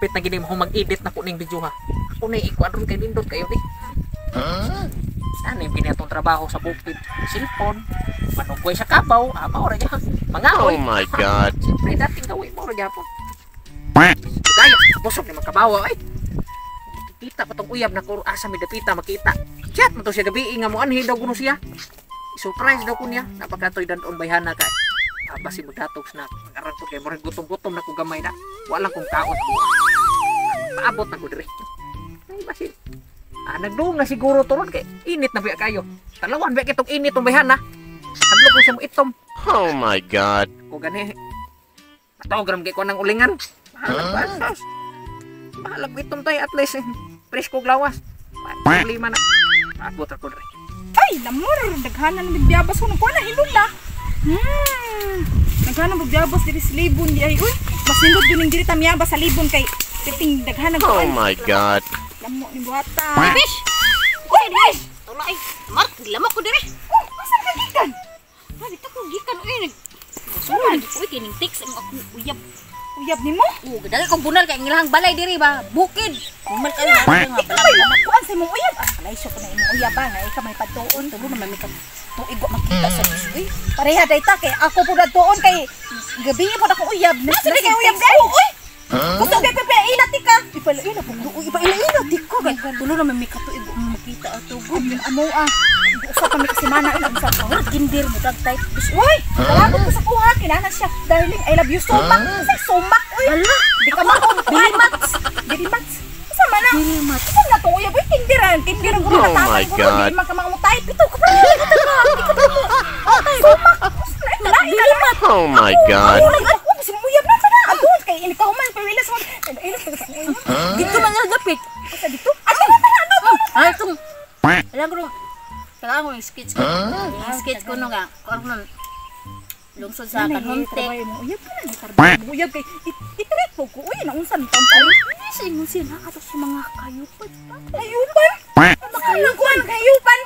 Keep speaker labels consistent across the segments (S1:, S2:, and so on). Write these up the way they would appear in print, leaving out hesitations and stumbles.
S1: hapit na gini mo mag-edit na po ning video ha. Ako na ikuan ron kay nindot kayo di. Ano yung ginatong trabaho sa bukid? Cellphone, manugway sa kabaw, maura niya. Mangahoy.
S2: Oh my God.
S1: Siyempre, dating gawin mo rin po. Gaya, busog ni magkabawa ay. Kita pa tong uyab na kung asa may dapita makita. Chat mo to siya gabi, nga mo anhin daw kuno siya. Surprise daw ko niya, napakatoy danon bayhana kay. Basi magdatogs na, mag-arang ko kay mo rin gutom-gutom na ko gamay na. Walang kong kaon ko. Paabot na ko dire. Ay, basi. Nagdoong na siguro to ron kay init na biya kayo. Talawan biya kitong init tong bayhana. Hadlo ko siya mo itom.
S2: Oh my God.
S1: O gani. Matawagram kay ko ng ulingan. Bahalag itom tayo at least. Fresh ko glawas. Lima na. Abot ako rin.
S3: Ay, lamor. Daghanan ng bigyabas ko. Nakuha na, hilod na. Daghanan ng bigyabas diri sa libon. Ay, uy. Mas nindot yun yung diri tamiyabas sa libon kay titing daghanan ko.
S2: Oh my God.
S3: Lamo ni buhata.
S4: Bish!
S3: Uy, Bish!
S4: Tulay! Mark, lamok ko dire!
S3: Oh, masa ka gikan?
S4: Dito ko gikan uy. Suman, uy, kining tiks ang ako uyab.
S3: Uyab ni mo?
S4: Dali kong bunal kay ngilahang balay diri ba? Bukid! Kumal ka na nga
S3: Ikaw ay lamakuan sa imong uyab. Laisyo ko na imong uyab ba? Nga ikaw may pagtuon.
S4: Tulo naman may tuig ko makita sa bis. Uy,
S3: Pareha dayta kay ako po na tuon kay gabi po na ko uyab. Nasira kay uyab day. Uy! Gusto kay pepe ilati ka.
S4: ipalaina po. Ipalaina, di ko. Tulo naman may katuig ko makita ato.
S3: Good yung amo ah. Usa kami kasi mana ilang sa ko.
S4: Kindir mo tag type bis.
S3: Uy! Salamat ko sa kuha. Kinanan siya. Darling, I love you so much. Say so much. Uy!
S4: Hala!
S3: Di ka makukuhan. Dili Mats. Isa man na.
S4: Dili Mats.
S3: Isa na to. Uy, tindiran. Tindiran ko
S2: Oh
S3: na
S2: my God.
S3: Di man ka mangutay. Pito ka pa. Di ka pa mo. So much. Dili Mats.
S2: Oh my God.
S3: Kasi muyab na sana. Abot. Kaya ini ka human. Pawilas mo.
S4: Dito man nga dapit.
S3: Asa dito? Asa na ano?
S4: Ah, itong. Alam ko nung. Kailangan ko yung sketch ko. Yung sketch ko nung nga. Kung ano lungsod sa kanuntik.
S3: Uyab ka na. Gitarba mo. Uyab kay. Itirit po ko. Uy, naunsan. Tampal.
S4: Sa inyo sila. Atos yung mga kayupan.
S3: Kayupan? Mahal na ko ang kayupan.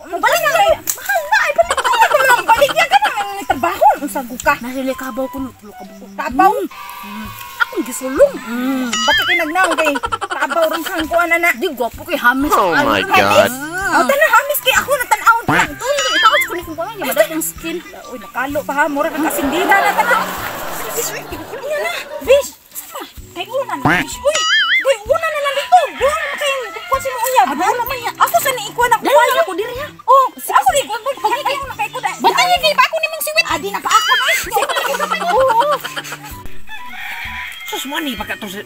S3: Balik na kayo. Mahal na. Ay, balik ko lang. Balik yan ka na. May trabaho. Ang sago ka.
S4: Nasili kabaw ko nung tulo kabaw.
S3: Tabaw. Akong gisulong. Ba't ikinagnaw kay tabaw rin kang kuha na na.
S4: Di gwapo kay Hamis.
S2: Oh my God.
S3: O, tana, hamis kay ako natanaw na.
S4: Itakot ko ni kung paano niya. Madali ang skin.
S3: Uy, nakalo pa ha. Mura kang kasindina na tanaw. Bish, uy, yan na. Bish. Kay una na. Bish, uy. Uy, una na lang dito. Buwan na kayo. Kuha si mo uyab. Ano naman yan? Ako sa niikuha na kuha.
S4: Dali ako diri ha.
S3: Oh, ako di. Pagkakay mo na kay kuda.
S4: Bantayan kayo pa ako ni Mang Siwit.
S3: Adi na pa ako na. Oo.
S1: Sus mo ni pagka to sa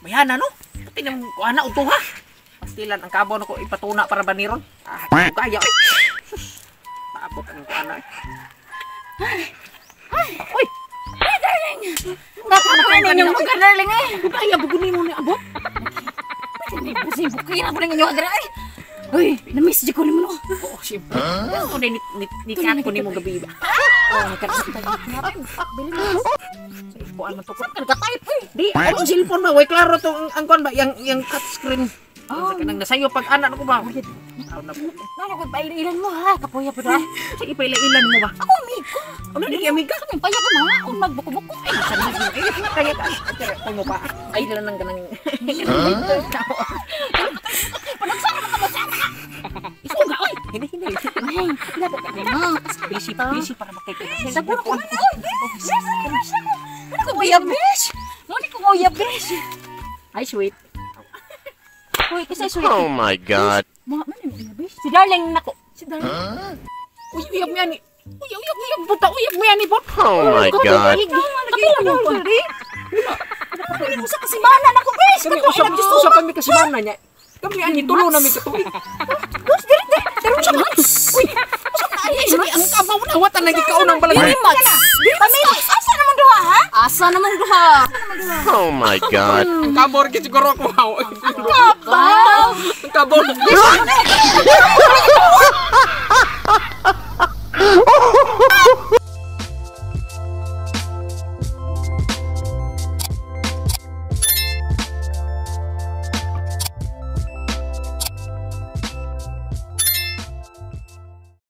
S1: bayana no. Pati nang kuana uto ha. Pastilan ang kabaw na ko ipatuna para baniron. Kaya ay. Paabot ang kuana. Uy.
S3: Ay, darling.
S4: Napakain ninyong mga darling eh.
S1: Kaya bugunin mo ni abot.
S4: Pusing bukiran ko ninyo agara ay. Uy, na-miss di ko ni mo.
S1: Oo, siyempre. Ako din nikat ko ni mo gabi ba. Oh, nikat tayo. Bili mo. Kuan man to.
S4: Nagka-type eh.
S1: Di, ang cellphone ba? Way klaro to ang kuan ba? Yang cut screen. Sa kanang nasayo pag anak ko ba? Aw na po.
S4: Nalo ko pailan mo ha. Kapuya pa da.
S1: Sige, pailailan mo ba?
S4: Ako amigo.
S1: Ano di amiga?
S4: Kami paya ka mga kung magbuko-buko.
S1: Ay, sabi mo. Ay, kaya ka. Ay mo pa. Ay, lang nang ganang.
S4: Panagsama ka masama.
S1: Iso nga, oy. Hindi.
S4: Ay, dapat ka na.
S1: Busy para makikita.
S4: Saguro ko. Ano ko uyab besh? Muni ko uyab besh.
S1: Ay, sweet.
S4: Uy, kasi sweet.
S2: Oh my God.
S4: Mga man yung uyab besh. Si darling nako. Si darling.
S1: Uy, uyab mo yan ni. Uyab. Buta, uyab mo yan ni, bot.
S2: Oh my God.
S4: Kapila mo ko.
S3: Kami usa kasi mana na ko, besh.
S1: Kami
S3: Kato,
S1: usap
S3: ilag Diyos
S1: usap kami kasi mana niya. Kami ani tulo na mi katuig.
S3: Dos, diri. Pero siya,
S1: Uy, ay, sige, ang kabaw na watan lagi kaunang balag.
S3: Pamilis, asa naman duha, ha?
S4: Asa naman duha.
S2: Oh my God.
S1: Ang kabaw rin siguro ako.
S4: Kabaw.
S1: Ang kabaw.